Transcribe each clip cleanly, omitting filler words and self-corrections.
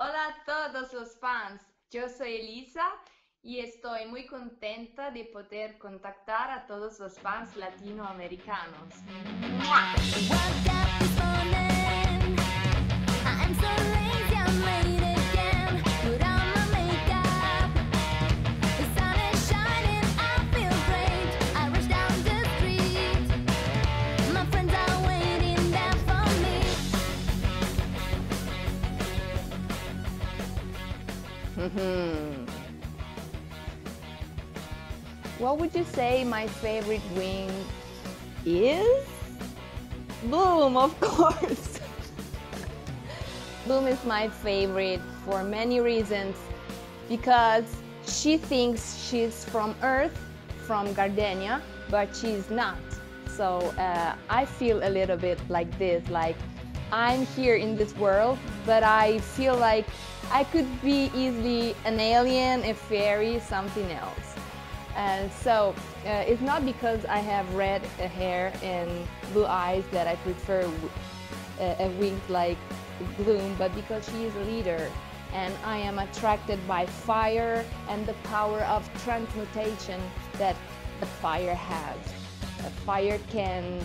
Hola a todos los fans, yo soy Elisa y estoy muy contenta de poder contactar a todos los fans latinoamericanos. ¡Mua! Woke up this morning. I am so lazy, I'm late again. Put on my makeup. The sun is shining, I feel great. I rush down the street. My friends are waiting there for me. What would you say my favorite wing is? Bloom, of course. Bloom is my favorite for many reasons, because she thinks she's from Earth, from Gardenia, but she's not. So I feel a little bit like this, like I'm here in this world, but I feel like I could be easily an alien, a fairy, something else. So it's not because I have red hair and blue eyes that I prefer a wing like Bloom, but because she is a leader and I am attracted by fire and the power of transmutation that the fire has. A fire can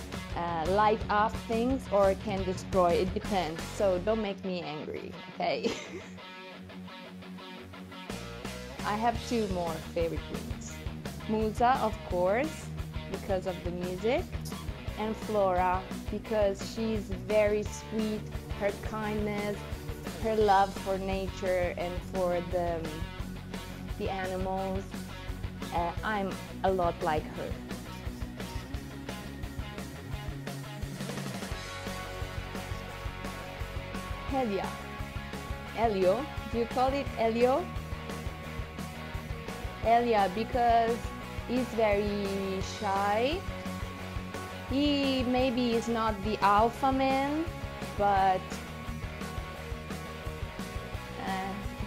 light up things or it can destroy, it depends. So don't make me angry, okay? I have two more favorite wings. Musa, of course, because of the music, and Flora, because she's very sweet, her kindness, her love for nature and for the animals. I'm a lot like her. Helia. Elio, do you call it Elio? Elia, because he's very shy. He maybe is not the alpha man, but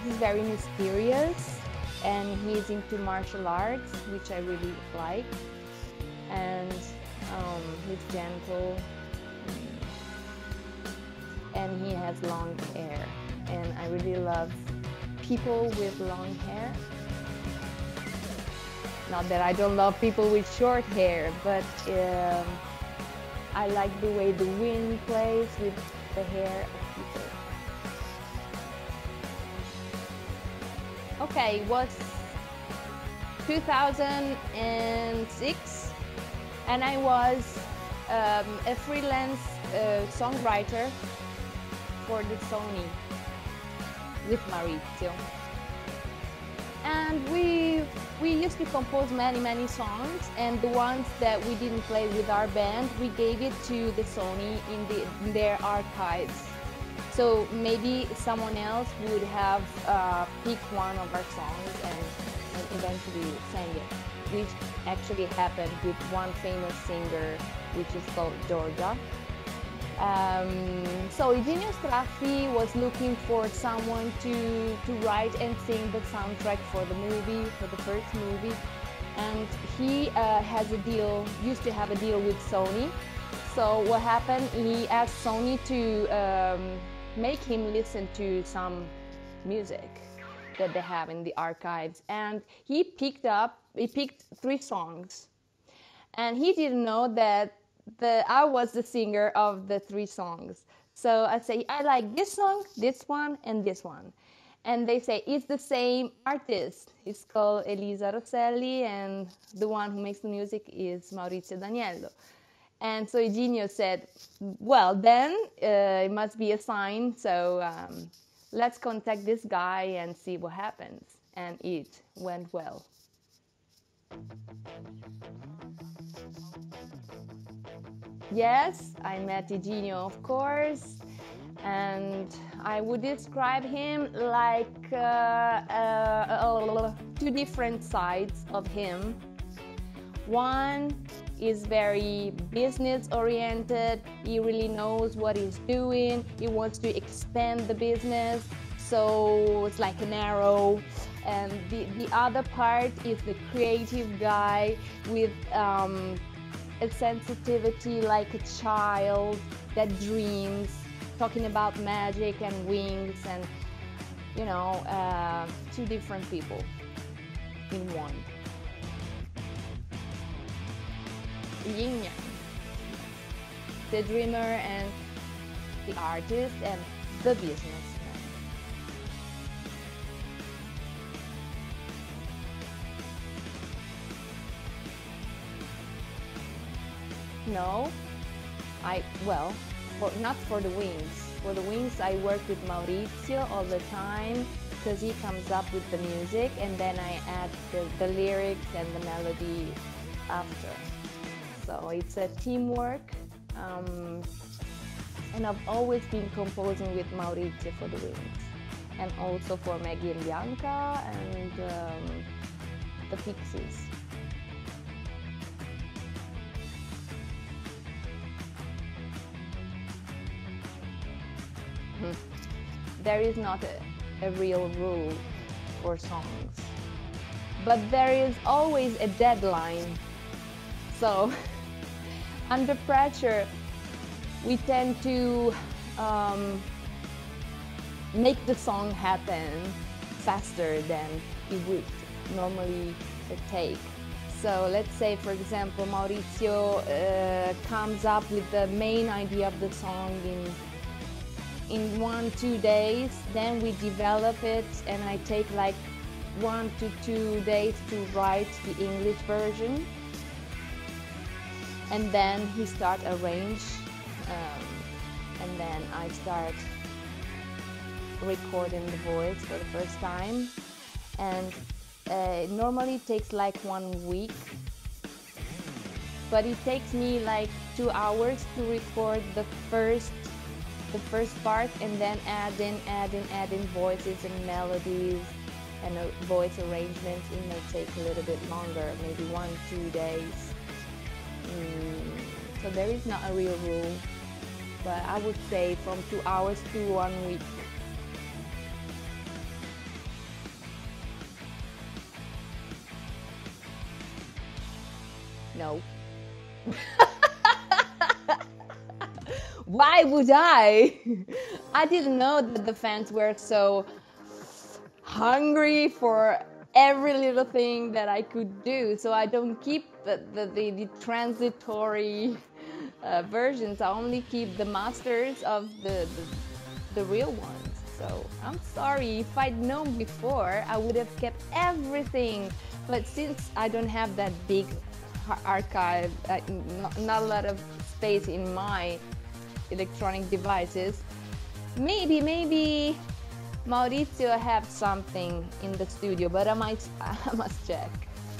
he's very mysterious and he's into martial arts, which I really like. And he's gentle and he has long hair. And I really love people with long hair. Not that I don't love people with short hair, but I like the way the wind plays with the hair of people. Okay, it was 2006 and I was a freelance songwriter for the Sony with Maurizio. And we used to compose many songs, and the ones that we didn't play with our band, we gave it to the Sony in their archives. So maybe someone else would have picked one of our songs and eventually sang it, which actually happened with one famous singer, which is called Georgia. So Eugenio Straffi was looking for someone to write and sing the soundtrack for the movie, for the first movie, and he used to have a deal with Sony. So what happened, he asked Sony to make him listen to some music that they have in the archives, and he picked 3 songs, and he didn't know that I was the singer of the 3 songs. So I say, I like this song, this one, and this one. And they say, it's the same artist. It's called Elisa Rosselli, and the one who makes the music is Maurizio Daniello. And so Eugenio said, well, then it must be a sign, so let's contact this guy and see what happens. And it went well. Yes, I met Eugenio, of course, and I would describe him like 2 different sides of him. One is very business-oriented, he really knows what he's doing, he wants to expand the business, so it's like an arrow. And the other part is the creative guy with a sensitivity like a child that dreams, talking about magic and wings, and you know, two different people in one. Yin yang. The dreamer and the artist and the businessman. No, well, not for the Winx. For the Winx, I work with Maurizio all the time because he comes up with the music and then I add the lyrics and the melody after. So it's a teamwork, and I've always been composing with Maurizio for the Winx, and also for Maggie and Bianca and the Pixies. There is not a real rule for songs, but there is always a deadline. So under pressure, we tend to make the song happen faster than it would normally take. So let's say, for example, Maurizio comes up with the main idea of the song in 1-2 days, then we develop it, and I take like 1 to 2 days to write the English version, and then he start arrange, and then I start recording the voice for the first time, and it normally takes like 1 week, but it takes me like 2 hours to record the first part, and then add in voices and melodies and voice arrangements. It may take a little bit longer, maybe 1-2 days. So there is not a real rule, but I would say from 2 hours to 1 week. No. Why would I? I didn't know that the fans were so hungry for every little thing that I could do, so I don't keep the transitory versions. I only keep the masters of the real ones. So I'm sorry. If I'd known before, I would have kept everything, but since I don't have that big archive, not a lot of space in my electronic devices, maybe Maurizio have something in the studio, but I must check.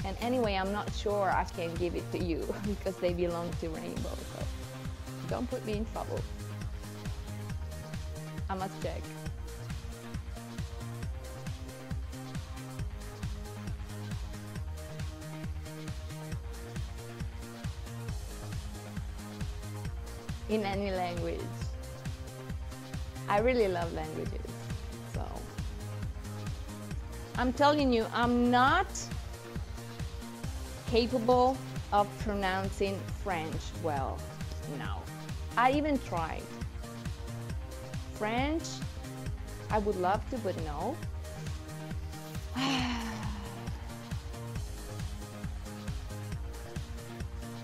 And anyway, I'm not sure I can give it to you because they belong to Rainbow, so don't put me in trouble. I must check. In any language. I really love languages, so I'm telling you, I'm not capable of pronouncing French well. No, I even tried. French, I would love to, but no.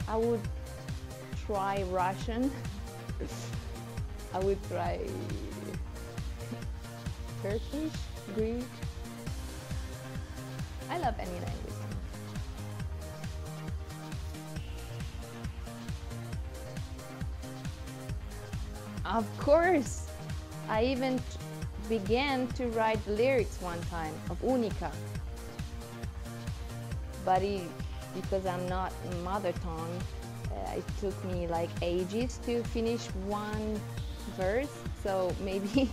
I would try Russian. I would try Turkish, Greek. I love any language. Of course, I even began to write the lyrics one time of Unica, but because I'm not mother tongue, it took me like ages to finish one verse, so maybe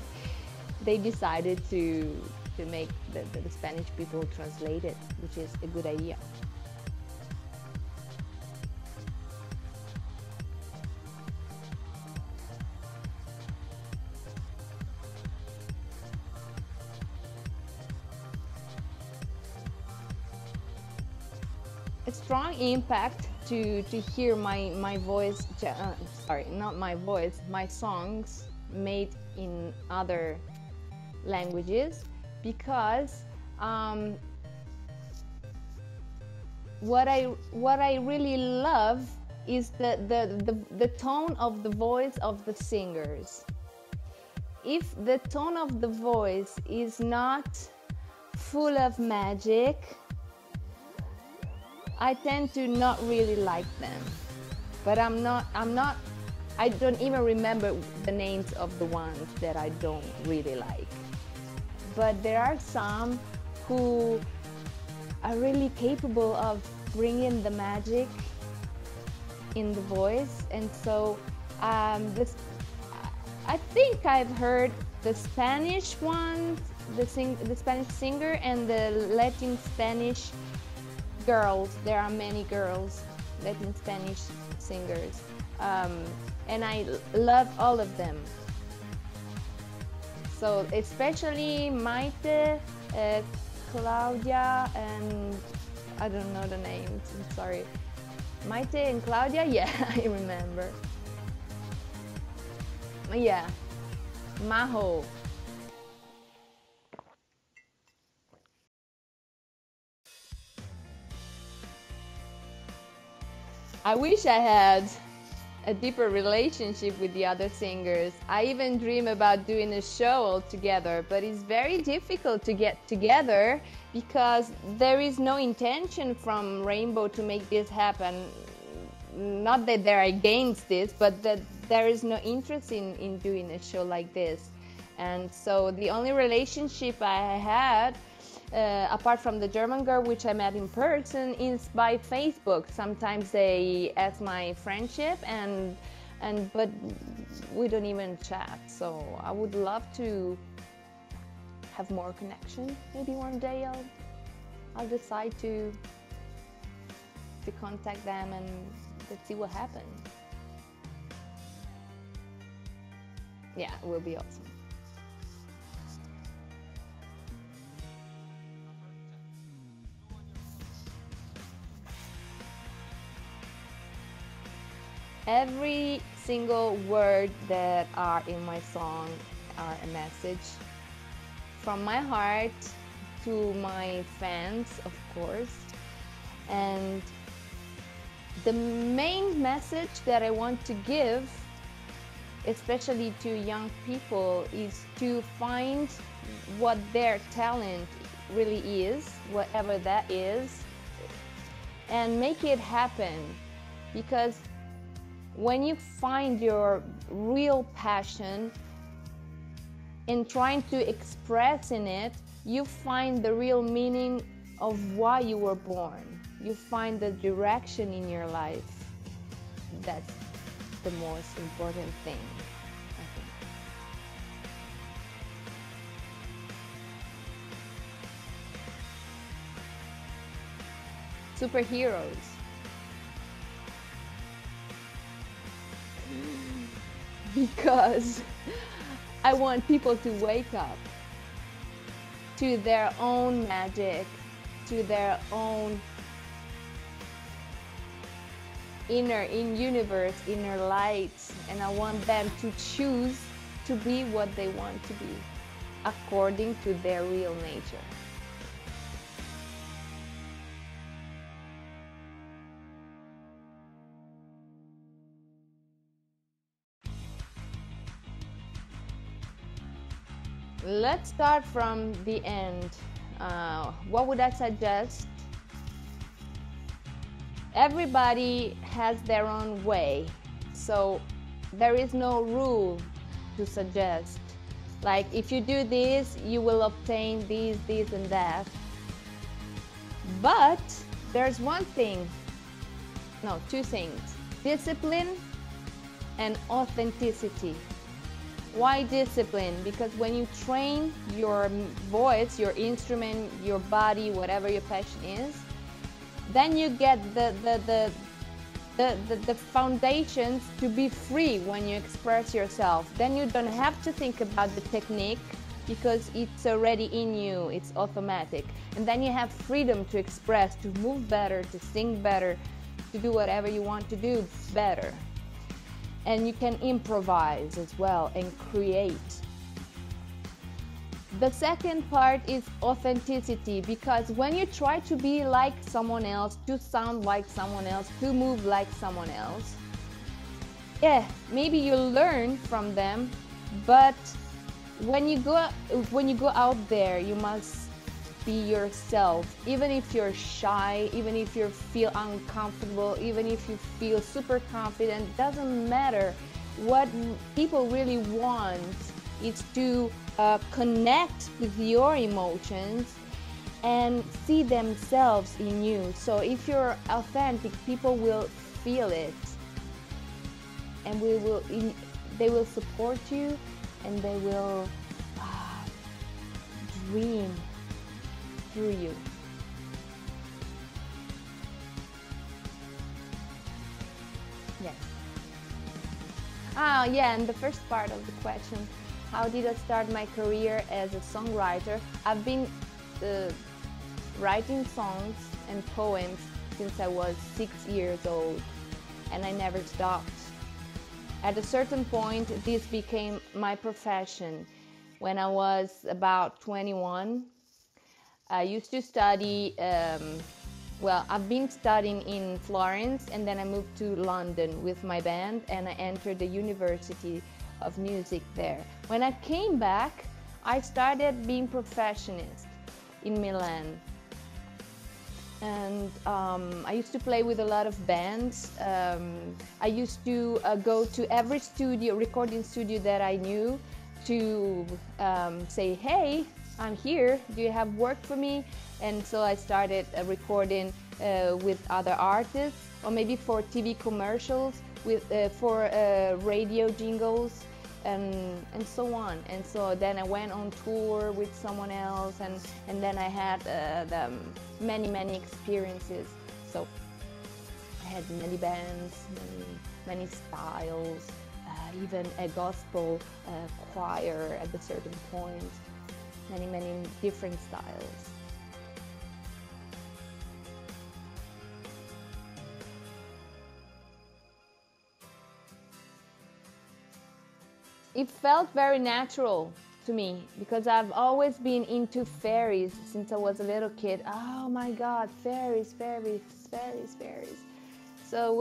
they decided to make the Spanish people translate it, which is a good idea. A strong impact to hear my voice, sorry, not my voice, my songs made in other languages because what I really love is the tone of the voice of the singers. If the tone of the voice is not full of magic, I tend to not really like them. But I don't even remember the names of the ones that I don't really like. But there are some who are really capable of bringing the magic in the voice, and so I think I've heard the Spanish one, the Spanish singer, and the Latin Spanish girls. There are many girls, Latin Spanish singers, and I love all of them. So especially Maite, Claudia, and I don't know the names, I'm sorry. Maite and Claudia, yeah, I remember. Yeah, Maho. I wish I had a deeper relationship with the other singers. I even dream about doing a show all together, but it's very difficult to get together because there is no intention from Rainbow to make this happen. Not that they're against this, but that there is no interest in doing a show like this. And so the only relationship I had, apart from the German girl, which I met in person, is by Facebook. Sometimes they ask my friendship, but we don't even chat. So I would love to have more connection. Maybe one day I'll decide to contact them and let's see what happens. Yeah, it will be awesome. Every single word that are in my song are a message from my heart to my fans, of course. And the main message that I want to give, especially to young people, is to find what their talent really is, whatever that is, and make it happen. Because when you find your real passion in trying to express in it, you find the real meaning of why you were born. You find the direction in your life. That's the most important thing, I think. Superheroes. Because I want people to wake up to their own magic, to their own inner universe, inner light, and I want them to choose to be what they want to be according to their real nature. Let's start from the end. What would I suggest? Everybody has their own way, so there is no rule to suggest. Like, if you do this, you will obtain this, this, and that. But there's one thing, no, two things: discipline and authenticity. Why discipline? Because when you train your voice, your instrument, your body, whatever your passion is, then you get the foundations to be free when you express yourself. Then you don't have to think about the technique because it's already in you, it's automatic. And then you have freedom to express, to move better, to sing better, to do whatever you want to do better. And you can improvise as well and create. The second part is authenticity, because when you try to be like someone else, to sound like someone else, to move like someone else, yeah, maybe you learn from them, but when you go out there, you must be yourself. Even if you're shy, even if you feel uncomfortable, even if you feel super confident, doesn't matter. What people really want is to connect with your emotions and see themselves in you. So if you're authentic, people will feel it, and they will support you, and they will dream through you. Yes. Yeah, and the first part of the question, how did I start my career as a songwriter? I've been writing songs and poems since I was 6 years old, and I never stopped. At a certain point, this became my profession. When I was about 21, I used to study, I've been studying in Florence, and then I moved to London with my band, and I entered the University of Music there. When I came back, I started being professionist in Milan. And I used to play with a lot of bands. I used to go to every recording studio that I knew to say, hey, I'm here, do you have work for me? And so I started recording with other artists, or maybe for TV commercials, for radio jingles, and so on. And so then I went on tour with someone else, and then I had many experiences. So I had many bands, many styles, even a gospel choir at a certain point, many different styles. It felt very natural to me, because I've always been into fairies since I was a little kid. Oh my God, fairies. So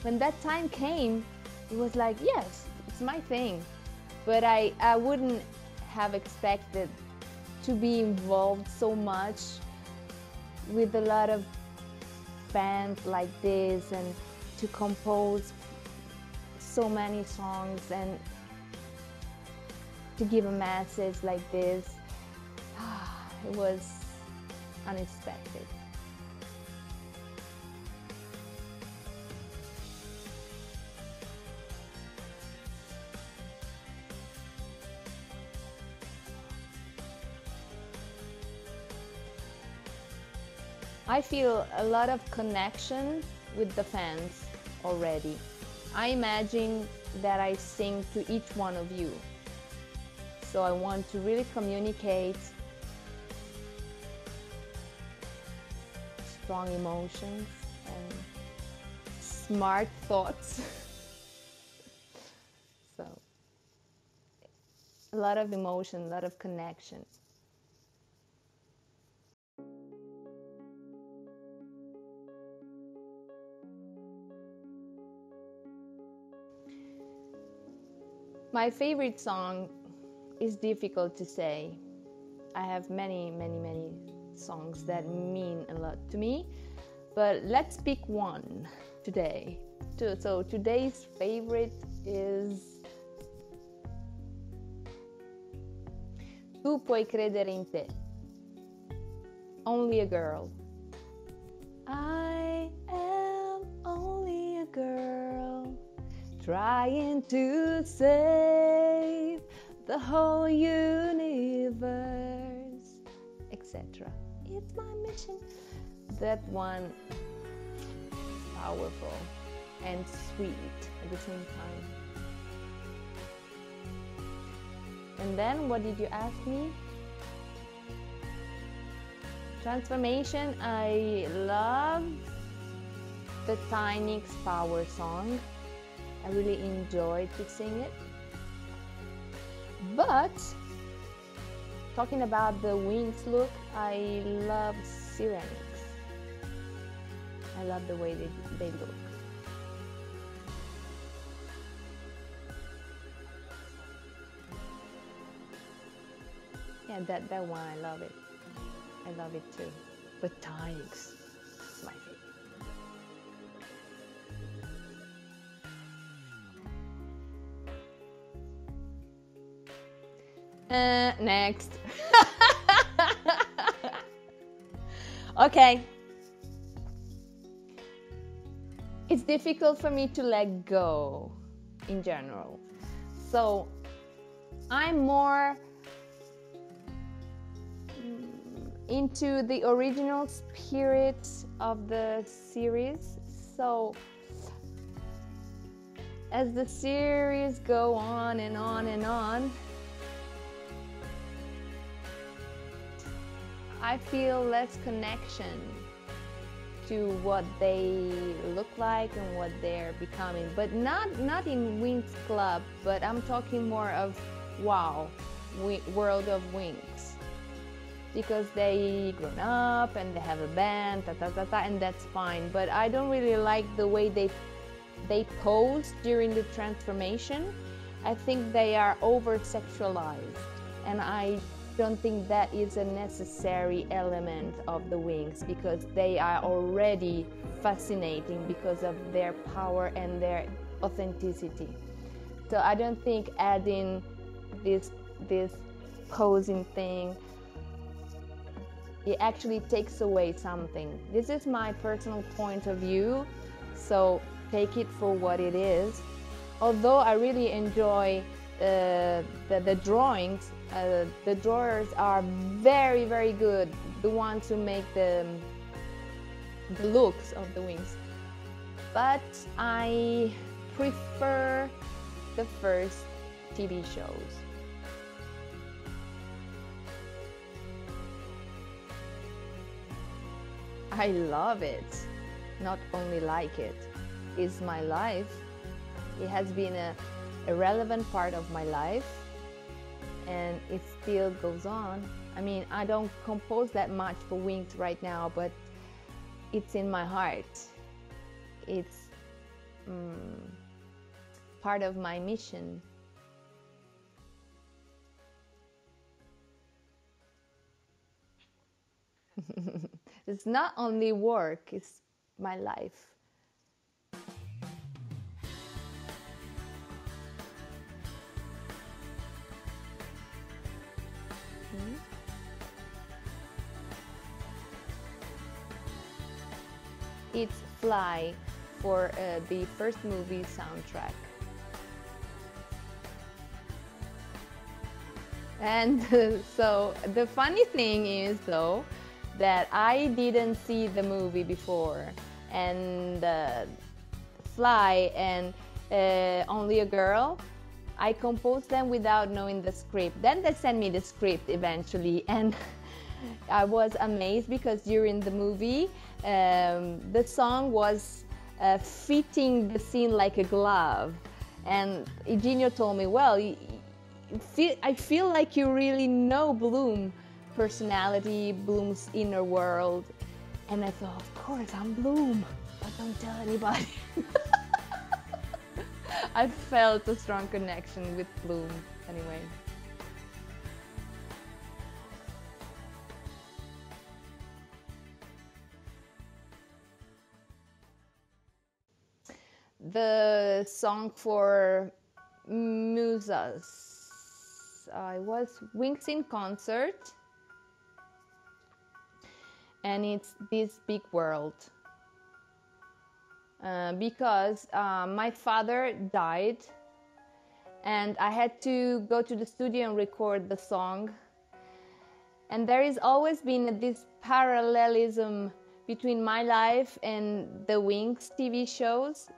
when that time came, it was like, yes, it's my thing. But I wouldn't have expected to be involved so much with a lot of bands like this, and to compose so many songs, and to give a message like this. It was unexpected. I feel a lot of connection with the fans already. I imagine that I sing to each one of you. So I want to really communicate strong emotions and smart thoughts. So a lot of emotion, a lot of connection. My favorite song is difficult to say. I have many songs that mean a lot to me, but let's pick one today. So today's favorite is Tu puoi credere in te. Only a girl. I am only a girl, trying to save the whole universe, etc. It's my mission. That one is powerful and sweet at the same time. And then, what did you ask me? Transformation. I love the Tiny X Power song. I really enjoyed to sing it. But talking about the Winx look, I love ceramics. I love the way they look. Yeah, that one, I love it. I love it too. But Tigers, it's my favorite. Next. Okay. It's difficult for me to let go in general. So I'm more into the original spirit of the series. So as the series go on and on and on, I feel less connection to what they look like and what they're becoming. But not in Winx Club, but I'm talking more of WoW, World of Winx. Because they grown up and they have a band, and that's fine. But I don't really like the way they pose during the transformation. I think they are over-sexualized, and I don't think that is a necessary element of the Winx, because they are already fascinating because of their power and their authenticity. So I don't think adding this posing thing, it actually takes away something. This is my personal point of view, so take it for what it is. Although I really enjoy the drawings, the drawers are very, very good, the ones who make the looks of the Winx. But I prefer the first TV shows. I love it. Not only like it. It's my life. It has been a relevant part of my life, and it still goes on. I mean, I don't compose that much for Winx right now, but it's in my heart. It's part of my mission. It's not only work, it's my life. It's Fly for the first movie soundtrack. And so the funny thing is, though, that I didn't see the movie before, and Fly and Only a Girl, I composed them without knowing the script. Then they sent me the script eventually, and I was amazed because during the movie the song was fitting the scene like a glove, and Eugenio told me, well, I feel like you really know Bloom personality, Bloom's inner world. And I thought, of course, I'm Bloom, but don't tell anybody. I felt a strong connection with Bloom anyway. The song for Musas, I was Winx in concert, and it's This Big World. Because my father died, and I had to go to the studio and record the song. And there has always been this parallelism between my life and the Winx TV shows.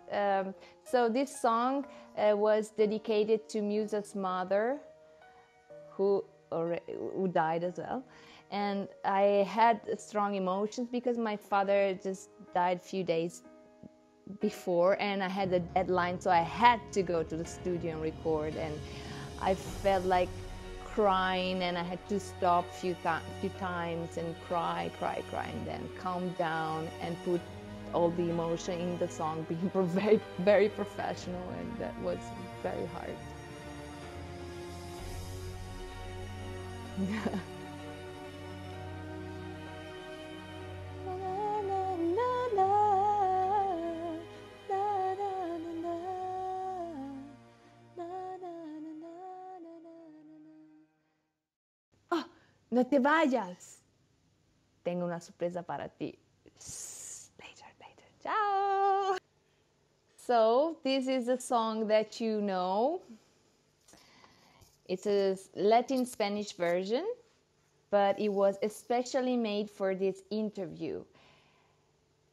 So this song was dedicated to Musa's mother, who died as well. And I had strong emotions because my father just died a few days before, and I had a deadline, so I had to go to the studio and record. And I felt like crying, and I had to stop a few times and cry, and then calm down and put all the emotion in the song, being very, very professional, and that was very hard. Oh, no te vayas. Tengo una sorpresa para ti. Later. Ciao. So this is a song that you know. It's a Latin Spanish version, but it was especially made for this interview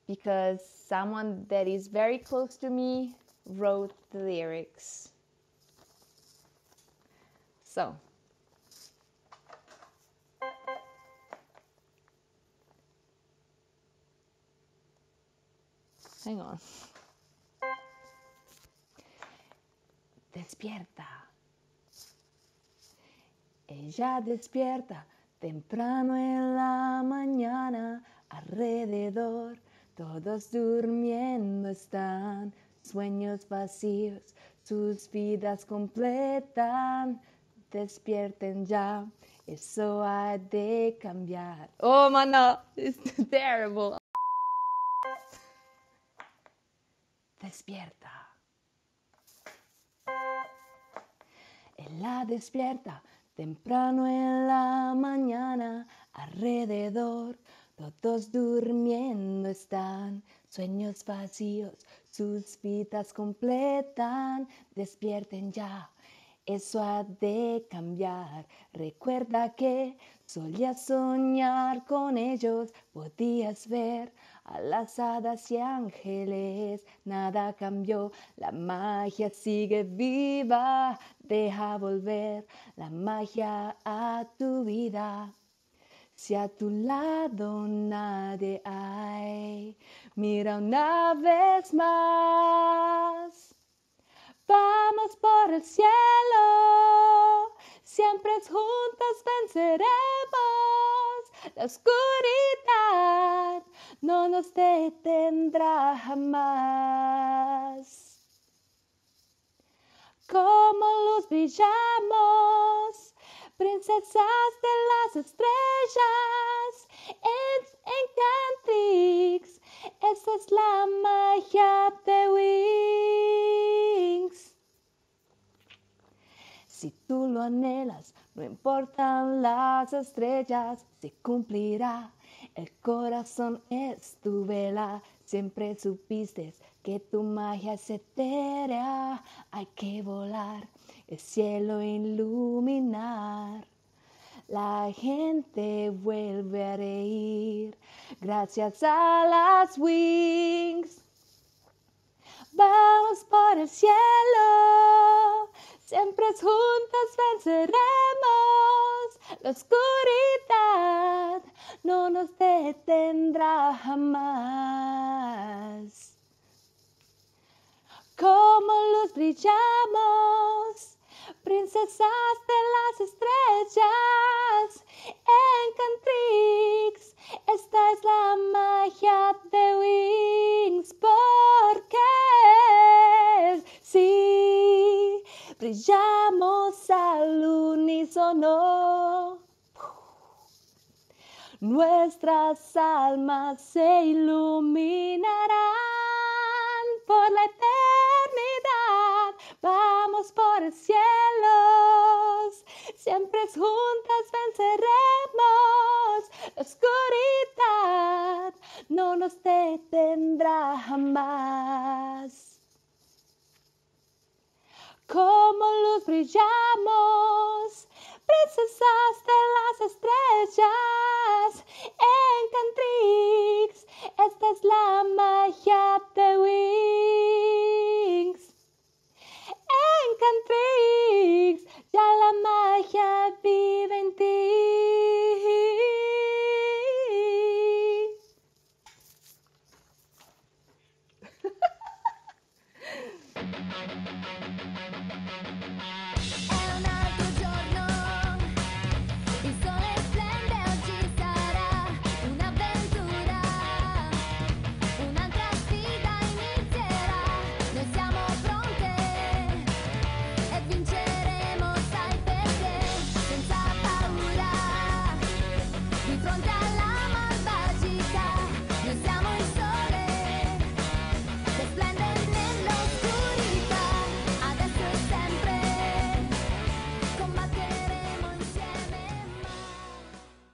because someone that is very close to me wrote the lyrics. So, hang on. Despierta. Ella despierta temprano en la mañana, alrededor todos durmiendo están, sueños vacíos, sus vidas completan, despierten ya, eso ha de cambiar. Oh, mano, it's terrible. Despierta. Ella despierta temprano en la mañana, alrededor todos durmiendo están, sueños vacíos, sus vidas completan, despierten ya, eso ha de cambiar. Recuerda que solías soñar con ellos, podías ver a las hadas y ángeles, nada cambió, la magia sigue viva, deja volver la magia a tu vida. Si a tu lado nadie hay, mira una vez más. Vamos por el cielo, siempre juntos venceremos. La oscuridad no nos detendrá jamás. Como luz brillamos, princesas de las estrellas, en Cantrix, esa es la magia de Winx. Si tú lo anhelas, no importan las estrellas, se cumplirá. El corazón es tu vela, siempre supiste que tu magia es etérea. Hay que volar, el cielo iluminar. La gente vuelve a reír gracias a las Winx. Vamos por el cielo, siempre juntos venceremos. La oscuridad no nos detendrá jamás. Como luz brillamos, princesas de las estrellas, en Cantrix, esta es la magia de Winx, porque sí, brillamos al unísono, nuestras almas se iluminarán por la eternidad. Vamos por el cielo, siempre juntas venceremos. La oscuridad no nos detendrá jamás. Como luz brillamos, princesas de las estrellas, en Cantrix, esta es la magia de Winx. En Cantrix, ya la magia vive en ti.